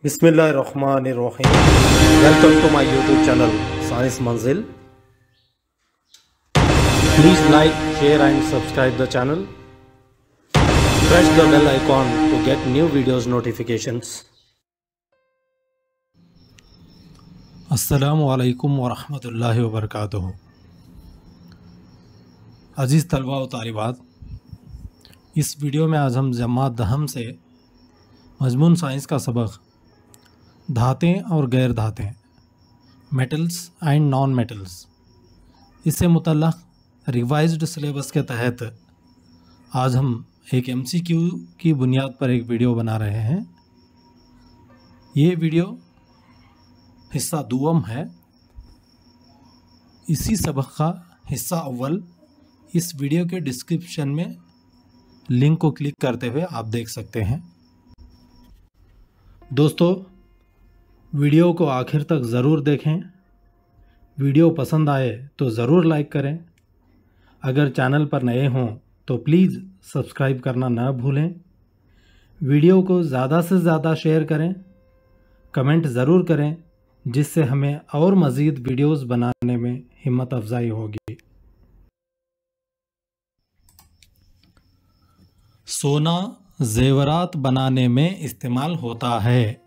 बिस्मिल्लाहिर्रहमानिर्रहीम। Welcome to my YouTube channel science Manzil. Please like, share and subscribe the channel. Press the bell icon to get new videos notifications. अस्सलामु अलैकुम वरहमतुल्लाहि वबरकातुहू। अज़ीज़ तलबा व तालिबात, इस video में आज हम जमात दहम से मजमून साइंस का सबक धातें और गैर धातें, मेटल्स एंड नॉन मेटल्स, इससे मुतल्लक़ रिवाइज्ड सिलेबस के तहत आज हम एक MCQ की बुनियाद पर एक वीडियो बना रहे हैं। ये वीडियो हिस्सा दुवम है। इसी सबक का हिस्सा अव्वल इस वीडियो के डिस्क्रिप्शन में लिंक को क्लिक करते हुए आप देख सकते हैं। दोस्तों, वीडियो को आखिर तक ज़रूर देखें। वीडियो पसंद आए तो ज़रूर लाइक करें। अगर चैनल पर नए हों तो प्लीज़ सब्सक्राइब करना न भूलें। वीडियो को ज़्यादा से ज़्यादा शेयर करें, कमेंट ज़रूर करें, जिससे हमें और मज़ीद वीडियोस बनाने में हिम्मत अफजाई होगी। सोना ज़ेवरात बनाने में इस्तेमाल होता है।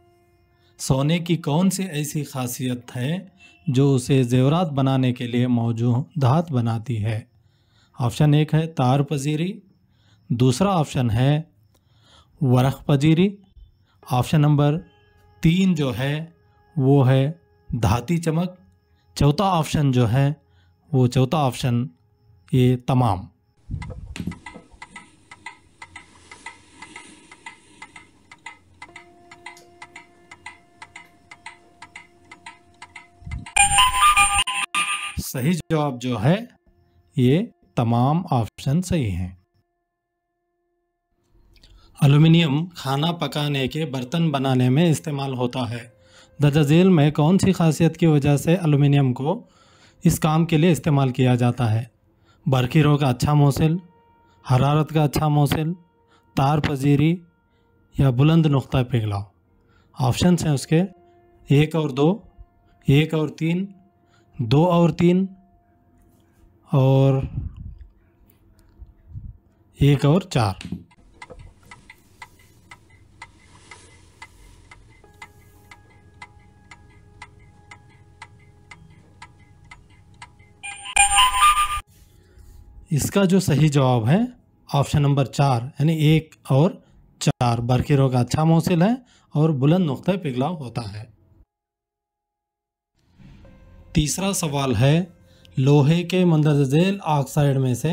सोने की कौन सी ऐसी खासियत है जो उसे ज़ेवरात बनाने के लिए मौजूद धात बनाती है? ऑप्शन 1 है तार पजीरी, दूसरा ऑप्शन है वरख पजीरी, ऑप्शन नंबर 3 जो है वो है धाती चमक, चौथा ऑप्शन जो है वो चौथा ऑप्शन ये तमाम। सही जवाब जो है ये तमाम ऑप्शन सही हैं। एल्युमिनियम खाना पकाने के बर्तन बनाने में इस्तेमाल होता है। दर्ज झेल में कौन सी खासियत की वजह से एल्युमिनियम को इस काम के लिए इस्तेमाल किया जाता है? बरखीरों का अच्छा मोसिल, हरारत का अच्छा मोसिल, तार पजीरी या बुलंद नुक्ता पिघलाव। ऑप्शन हैं उसके 1 और 2, 1 और 3, 2 और 3 और 1 और 4। इसका जो सही जवाब है ऑप्शन नंबर 4 यानी 1 और 4। बरखीरों का अच्छा मौसिल है और बुलंद नुक्ता पिघलाव होता है। तीसरा सवाल है, लोहे के मंदरजेल ऑक्साइड में से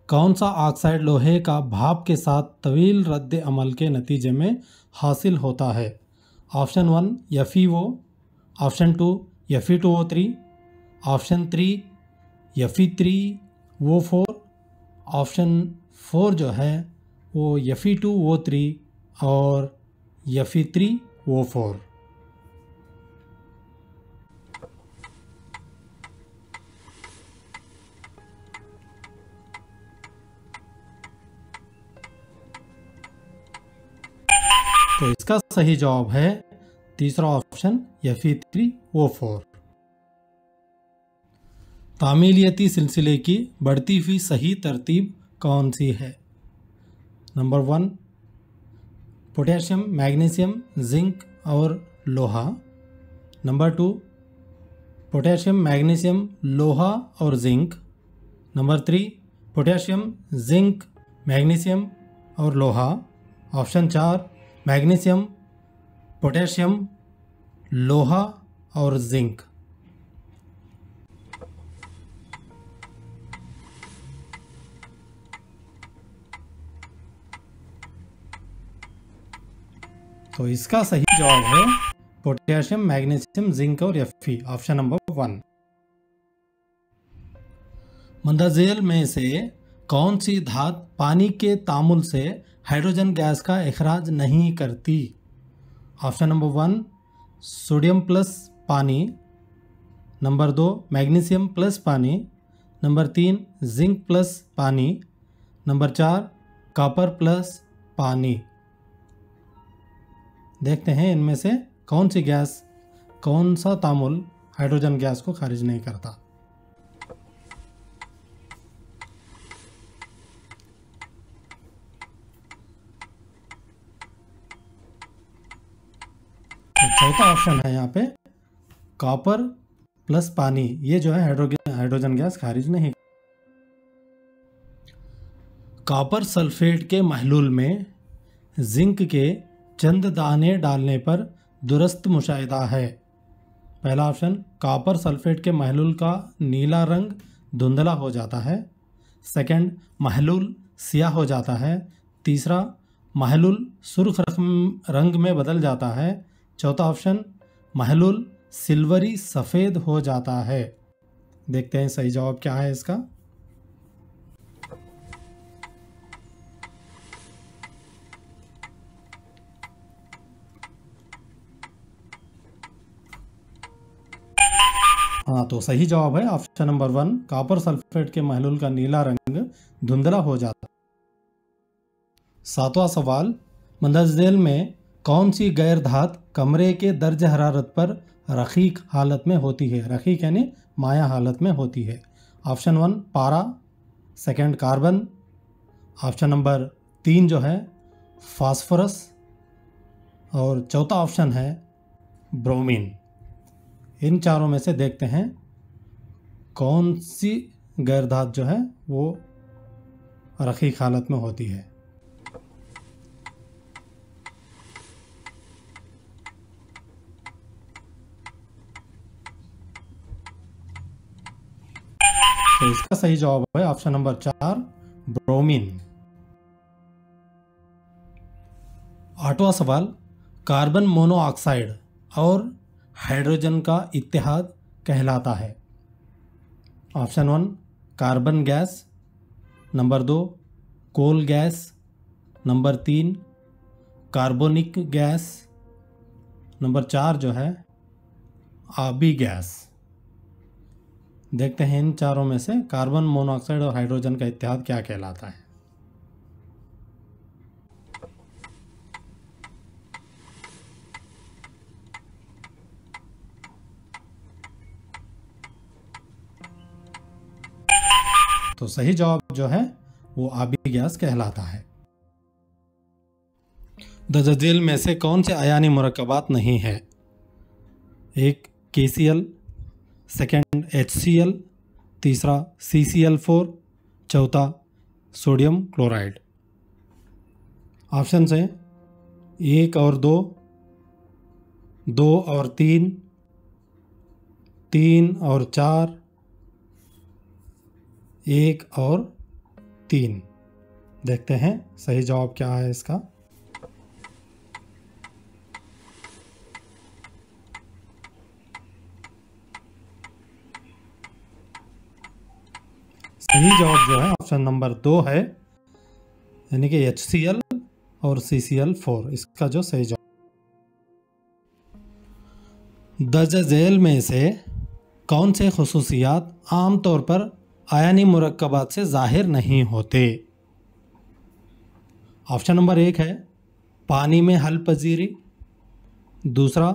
कौन सा ऑक्साइड लोहे का भाप के साथ तवील रद्द अमल के नतीजे में हासिल होता है? Option 1 FeO, option 2 Fe2O3, option 3 Fe3O4, option 4 जो है वो Fe2O3 और Fe3O4। तो इसका सही जवाब है तीसरा ऑप्शन Fe3O4। तामीलियती सिलसिले की बढ़ती हुई सही तरतीब कौन सी है? नंबर 1 पोटेशियम, मैग्नीशियम, जिंक और लोहा। नंबर 2 पोटेशियम, मैग्नीशियम, लोहा और zinc. Number 3 potassium, zinc, magnesium और लोहा। ऑप्शन 4 मैग्नीशियम, पोटेशियम, लोहा और जिंक। तो इसका सही जवाब है पोटेशियम, मैग्नीशियम, जिंक और Fe, ऑप्शन नंबर 1। मंदरजेल में से कौन सी धात पानी के तामुल से हाइड्रोजन गैस का इखराज नहीं करती? ऑप्शन नंबर 1 सोडियम प्लस पानी, नंबर 2 मैग्नीशियम प्लस पानी, नंबर 3 जिंक प्लस पानी, नंबर 4 कॉपर प्लस पानी। देखते हैं इनमें से कौन सी गैस, कौन सा तामुल हाइड्रोजन गैस को खारिज नहीं करता। तो चौथा ऑप्शन है यहाँ पे कॉपर प्लस पानी, ये जो है हाइड्रोजन गैस खारिज नहीं। कॉपर सल्फेट के महलूल में जिंक के चंद दाने डालने पर दुरुस्त मुशाहिदा है। पहला ऑप्शन, कॉपर सल्फेट के महलूल का नीला रंग धुंधला हो जाता है। सेकंड, महलूल सियाह हो जाता है। तीसरा, महलूल सुर्ख रंग में बदल जाता है। चौथा ऑप्शन, महलूल सिल्वरी सफ़ेद हो जाता है। देखते हैं सही जवाब क्या है इसका। हाँ, तो सही जवाब है ऑप्शन नंबर 1, कॉपर सल्फेट के महलूल का नीला रंग धुंधला हो जाता है। सातवां सवाल, मंदरजेल में कौन सी गैर धात कमरे के दर्ज हरारत पर रखीक हालत में होती है? रखीक यानी माया हालत में होती है। ऑप्शन 1 पारा, सेकंड कार्बन, ऑप्शन नंबर 3 जो है फास्फोरस, और चौथा ऑप्शन है ब्रोमीन। इन चारों में से देखते हैं कौन सी गैर धात जो है वो रखीक हालत में होती है। तो इसका सही जवाब है ऑप्शन नंबर 4 ब्रोमीन। आठवां सवाल, कार्बन मोनोऑक्साइड और हाइड्रोजन का इत्तेहाद कहलाता है। Option 1 carbon gas, number 2 coal gas, number 3 carbonic gas, number 4 जो है आबी गैस। देखते हैं इन चारों में से कार्बन मोनोऑक्साइड और हाइड्रोजन का इत्तेहाद क्या कहलाता है। तो सही जवाब जो है वो आबी गैस कहलाता है। दर्जैल में से कौन से अयानी मुरक्कबात नहीं है? एक KCl, सेकंड HCl, तीसरा CCl4, चौथा सोडियम क्लोराइड। ऑप्शन है 1 और 2, 2 और 3, 3 और 4, 1 और 3। देखते हैं सही जवाब क्या है इसका। सही जवाब जो है ऑप्शन नंबर 2 है, यानी कि HCl और CCl4 इसका जो सही जवाब। दर्ज झेल में से कौन से खसूसियात आमतौर पर आयनी मुरक्कबात से ज़ाहिर नहीं होते? ऑप्शन नंबर 1 है पानी में हल पजीरी, दूसरा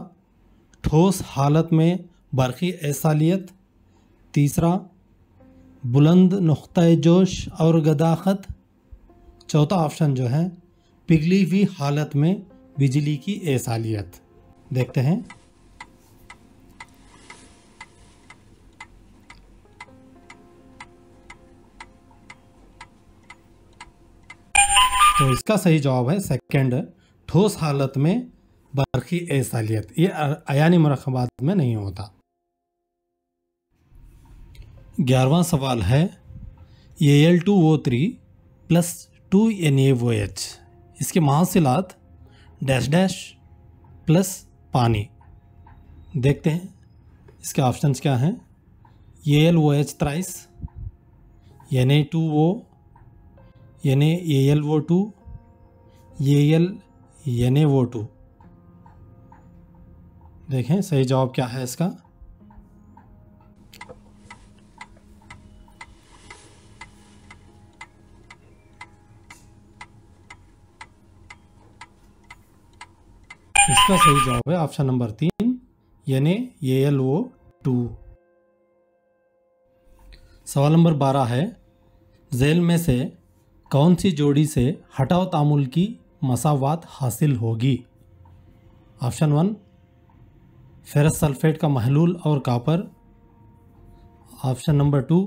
ठोस हालत में बरक़ी एसालियत, तीसरा बुलंद नुक़्ता जोश और गदाखत, चौथा ऑप्शन जो है पिघली हुई हालत में बिजली की एसालियत। देखते हैं तो इसका सही जवाब है सेकंड, ठोस हालत में बरक़ी एसालियत। ये अयानी मुरक्कबात में नहीं होता। 11वां सवाल है Al2O3 प्लस 2NaOH, इसके महासिलात डैश डैश प्लस पानी। देखते हैं इसके ऑप्शंस क्या हैं। AlOH thrice, Na2O, NaAlO2, AlNaO2। देखें सही जवाब क्या है इसका। इसका सही जवाब है ऑप्शन नंबर 3 यानी AlO2। सवाल नंबर 12 है, झेल में से कौन सी जोड़ी से हटाव तामुल की मसावात हासिल होगी? ऑप्शन 1 फेरस सल्फेट का महलूल और कॉपर, ऑप्शन नंबर 2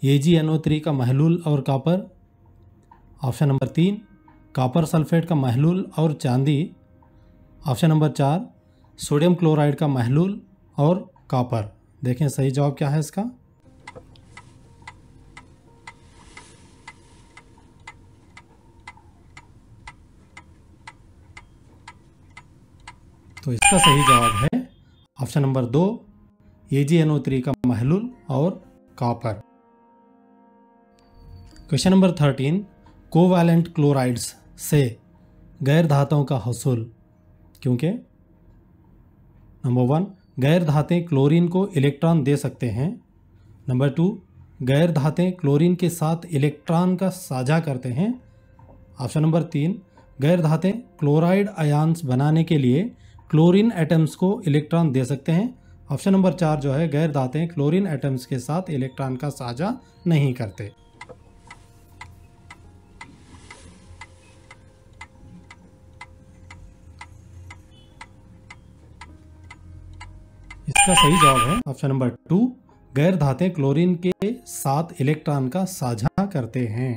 AgNO3 का महलूल और copper, option number 3 copper sulphate का महलूल और चांदी, ऑप्शन नंबर 4 सोडियम क्लोराइड का महलूल और कॉपर। देखें सही जवाब क्या है इसका। तो इसका सही जवाब है ऑप्शन नंबर 2 AgNO3 का महलूल और copper. Question number 13, covalent chlorides से गैर धातुओं का हसूल। क्योंकि नंबर 1 गैर धातें क्लोरीन को इलेक्ट्रॉन दे सकते हैं, नंबर 2 गैर धातें क्लोरीन के साथ इलेक्ट्रॉन का साझा करते हैं, ऑप्शन नंबर 3 गैर धातें क्लोराइड आयन्स बनाने के लिए क्लोरीन एटम्स को इलेक्ट्रॉन दे सकते हैं, ऑप्शन नंबर 4 जो है गैर धातें क्लोरीन एटम्स के साथ इलेक्ट्रॉन का साझा नहीं करते। इसका सही जवाब है ऑप्शन नंबर 2 गैर धातें क्लोरीन के साथ इलेक्ट्रॉन का साझा करते हैं।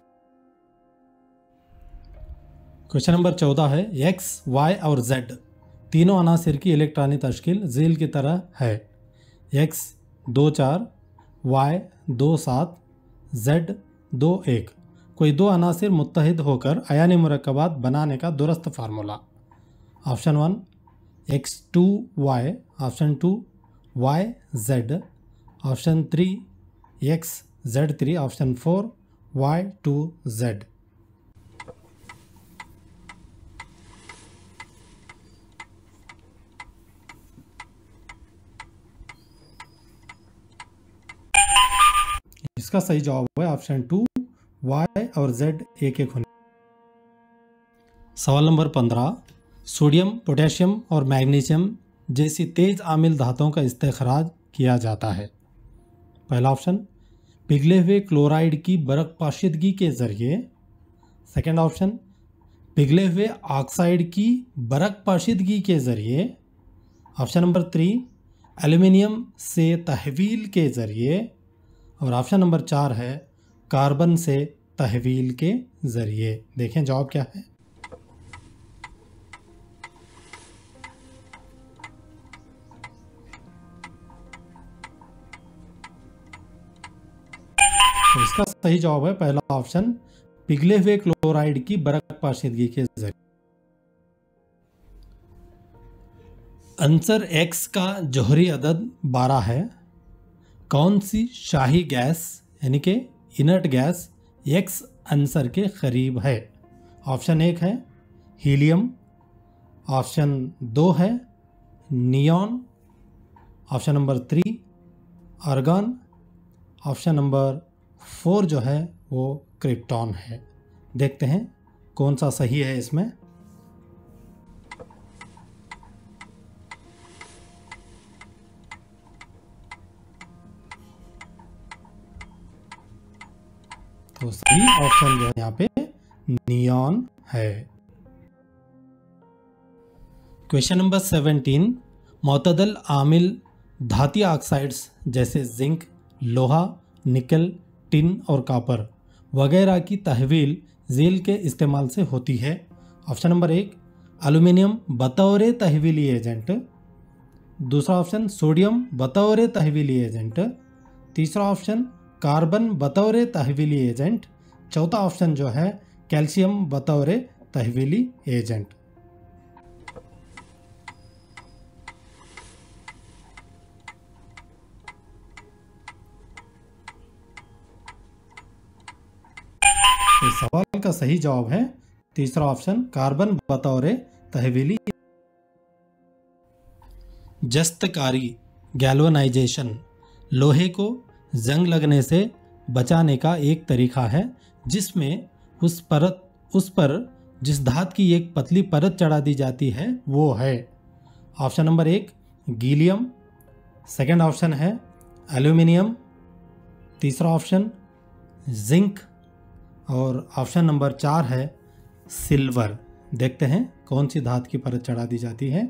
क्वेश्चन नंबर 14 है, X, Y और Z तीनों अनासिर की इलेक्ट्रॉनिक तश्कील झील की तरह है। X 2 4, Y 2 7, Z 2 1। कोई दो अनासिर मुत्तहिद होकर अयानी मुरक्कबात बनाने का दुरुस्त formula. Option 1 X2Y, option 2 YZ, option 3 XZ3, option 4 Y2Z। इसका सही जवाब है ऑप्शन 2 Y और Z एक एक होने। सवाल नंबर 15, सोडियम, पोटेशियम और मैग्नीशियम जैसी तेज आमिल धातुओं का इस्तेखराज किया जाता है। पहला ऑप्शन पिघले हुए क्लोराइड की बरक पाशीदगी के जरिए, सेकंड ऑप्शन पिघले हुए ऑक्साइड की बरक पाशीदगी के जरिए, ऑप्शन नंबर 3 एल्युमिनियम से तहवील के जरिए, और ऑप्शन नंबर 4 है कार्बन से तहवील के जरिए। देखें जवाब क्या है। तो इसका सही जवाब है पहला ऑप्शन पिघले हुए क्लोराइड की बरक पाशीदगी के जरिए। आंसर X का जोहरी अदद 12 है। कौन सी शाही गैस यानी कि इनर्ट गैस X आंसर के करीब है? ऑप्शन 1 है हीलियम, ऑप्शन 2 है neon, option number 3 argon, option number 4 जो है वो क्रिप्टॉन है। देखते हैं कौन सा सही है इसमें। तो सही ऑप्शन जो है यहाँ पे नियॉन है। क्वेश्चन नंबर 17, मुतदल आमिल धाती ऑक्साइड्स जैसे जिंक, लोहा, निकल, टिन और कॉपर वगैरह की तहवील झील के इस्तेमाल से होती है। ऑप्शन नंबर 1 एल्युमिनियम बतौर तहवीली एजेंट, दूसरा ऑप्शन सोडियम बतौर तहवीली एजेंट, तीसरा ऑप्शन कार्बन बतौर तहवीली एजेंट, चौथा ऑप्शन जो है कैल्शियम बतौर तहवीली एजेंट। इस सवाल का सही जवाब है तीसरा ऑप्शन कार्बन बतौर तहवीली। जस्तकारी गैल्वेनाइजेशन लोहे को जंग लगने से बचाने का एक तरीका है, जिसमें उस पर जिस धात की एक पतली परत चढ़ा दी जाती है वो है। ऑप्शन नंबर 1 गीलियम, सेकंड ऑप्शन है एल्यूमिनियम, तीसरा ऑप्शन जिंक और ऑप्शन नंबर 4 है सिल्वर। देखते हैं कौन सी धातु की परत चढ़ा दी जाती है।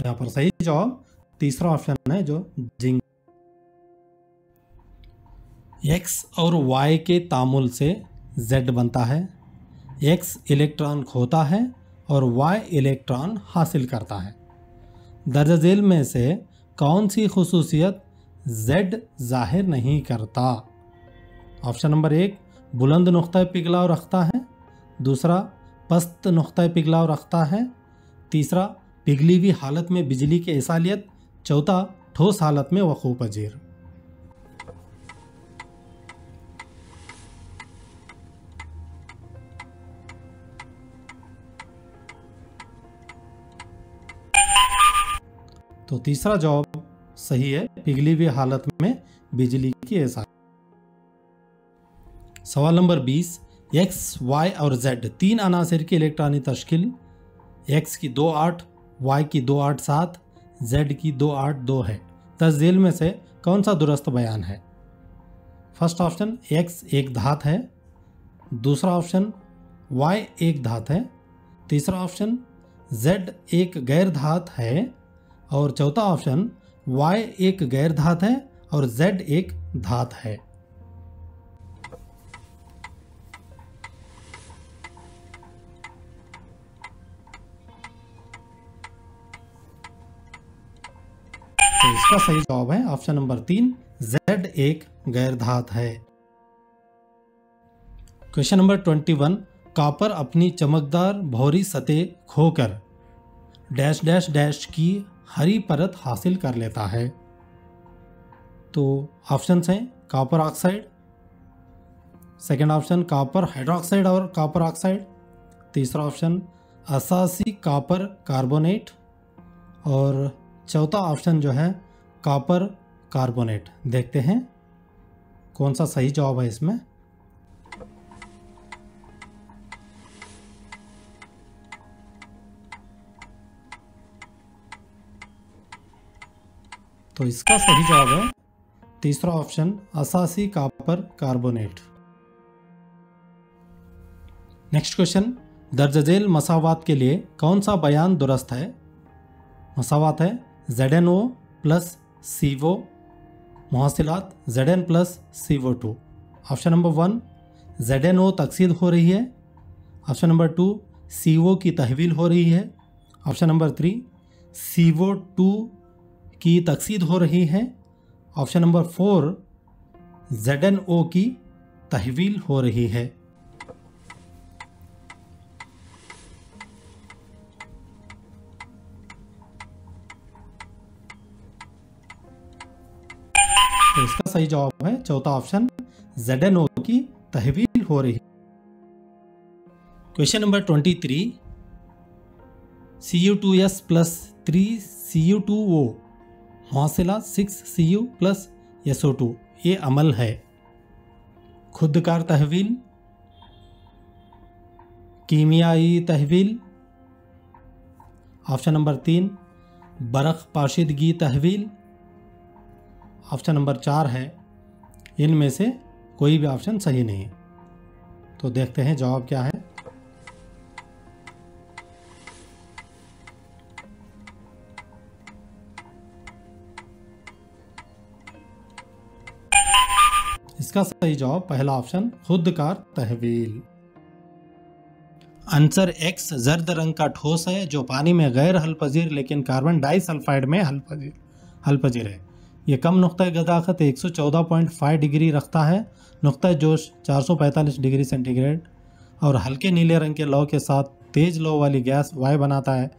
यहाँ पर सही जवाब तीसरा ऑप्शन है जो जिंक। x और y के तामुल से z बनता है। x इलेक्ट्रॉन खोता है और y इलेक्ट्रॉन हासिल करता है। दर्ज झेल में से कौन सी खुसूसियत z जाहिर नहीं करता? ऑप्शन नंबर 1 बुलंद नुक्ता पिघलाव रखता है, दूसरा पस्त नुक्ता पिघलाव रखता है, तीसरा पिघली हुई हालत में बिजली की इसालियत, चौथा ठोस हालत में वक़ू पजीर। तो तीसरा जवाब सही है, पिघली हुई हालत में बिजली की इसालियत। सवाल नंबर 20, x, y और z तीन अनासिर की इलेक्ट्रॉनिक तश्कील x की 2 8, y की 2 8 7, z की 2 8 2 है। तस्दील में से कौन सा दुरुस्त बयान है? फर्स्ट ऑप्शन x एक धात है, दूसरा ऑप्शन y एक धात है, तीसरा ऑप्शन z एक गैर धात है और चौथा ऑप्शन y एक गैर धात है और z एक धात है। तो इसका सही जवाब है ऑप्शन नंबर 3, Z एक गैर धात है। क्वेश्चन नंबर 21, कॉपर अपनी चमकदार भौरी सतह खोकर डैश डैश डैश की हरी परत हासिल कर लेता है। तो ऑप्शंस हैं copper oxide, second option copper hydroxide और कॉपर ऑक्साइड, तीसरा ऑप्शन असासी कॉपर कार्बोनेट और चौथा ऑप्शन जो है कॉपर कार्बोनेट। देखते हैं कौन सा सही जवाब है इसमें। तो इसका सही जवाब है तीसरा ऑप्शन असासी कॉपर कार्बोनेट। नेक्स्ट क्वेश्चन, दर्ज झेल मसावात के लिए कौन सा बयान दुरुस्त है? मसावात है ZnO plus CO, मुहासिलात Zn plus CO2। Option number 1 ZnO तकसीद हो रही है, ऑप्शन नंबर 2 CO की तहवील हो रही है, ऑप्शन नंबर 3 CO2 की तकसीद हो रही है, ऑप्शन नंबर 4 ZnO की तहवील हो रही है। तो इसका सही जवाब है चौथा ऑप्शन ZnO की तहवील हो रही। Question number 23, Cu2s plus 3Cu2O मुहासिला 6Cu plus SO2 ये अमल है। खुदकार तहवील, कीमियाई तहवील, ऑप्शन नंबर 3 बरक़ पाशिदगी तहवील, ऑप्शन नंबर 4 है इनमें से कोई भी ऑप्शन सही नहीं है। तो देखते हैं जवाब क्या है। इसका सही जवाब पहला ऑप्शन खुदकार तहवील। आंसर X जर्द रंग का ठोस है जो पानी में गैर हलपजीर लेकिन कार्बन डाइसल्फाइड में हलपजीर है। ये कम नुक्ता गदाखत 114.5 डिग्री रखता है, नुक्ता जोश 445 डिग्री सेंटीग्रेड और हल्के नीले रंग के लौ के साथ तेज लौ वाली गैस वायु बनाता है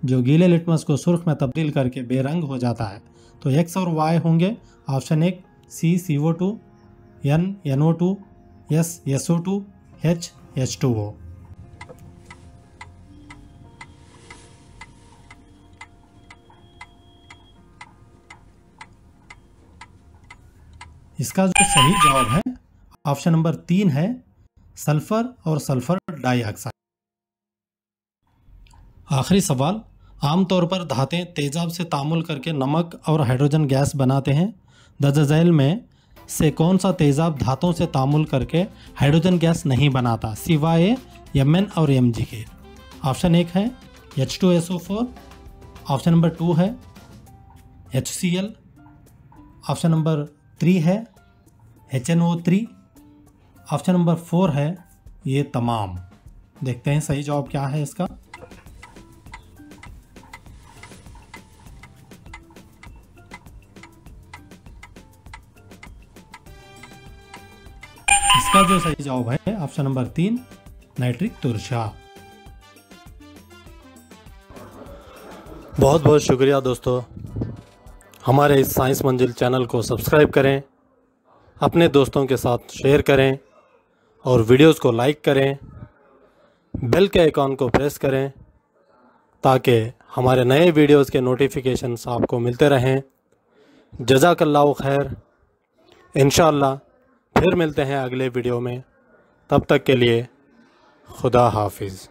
जो गीले लिटमस को सुर्ख में तब्दील करके बेरंग हो जाता है। तो X और Y होंगे option 1 C CO2, N NO2, S SO2, H H2O। इसका जो सही जवाब है ऑप्शन नंबर 3 है, सल्फर और सल्फर डाइऑक्साइड। आखिरी सवाल, आमतौर पर धातें तेजाब से तामुल करके नमक और हाइड्रोजन गैस बनाते हैं। दर्ज में से कौन सा तेजाब धातों से तामुल करके हाइड्रोजन गैस नहीं बनाता, सिवाय Mn और Mg के? ऑप्शन 1 है H2SO4, ऑप्शन नंबर 2 है HCl, ऑप्शन नंबर 3 है HNO3, ऑप्शन नंबर 4 है ये तमाम। देखते हैं सही जवाब क्या है इसका। इसका जो सही जवाब है ऑप्शन नंबर 3, नाइट्रिक तुरशा। बहुत बहुत शुक्रिया दोस्तों, हमारे इस साइंस मंजिल चैनल को सब्सक्राइब करें, अपने दोस्तों के साथ शेयर करें और वीडियोस को लाइक करें, बेल के आइकॉन को प्रेस करें ताकि हमारे नए वीडियोस के नोटिफिकेशंस आपको मिलते रहें। जज़ाकल्लाहु खैर। इंशाअल्लाह फिर मिलते हैं अगले वीडियो में, तब तक के लिए खुदा हाफिज़।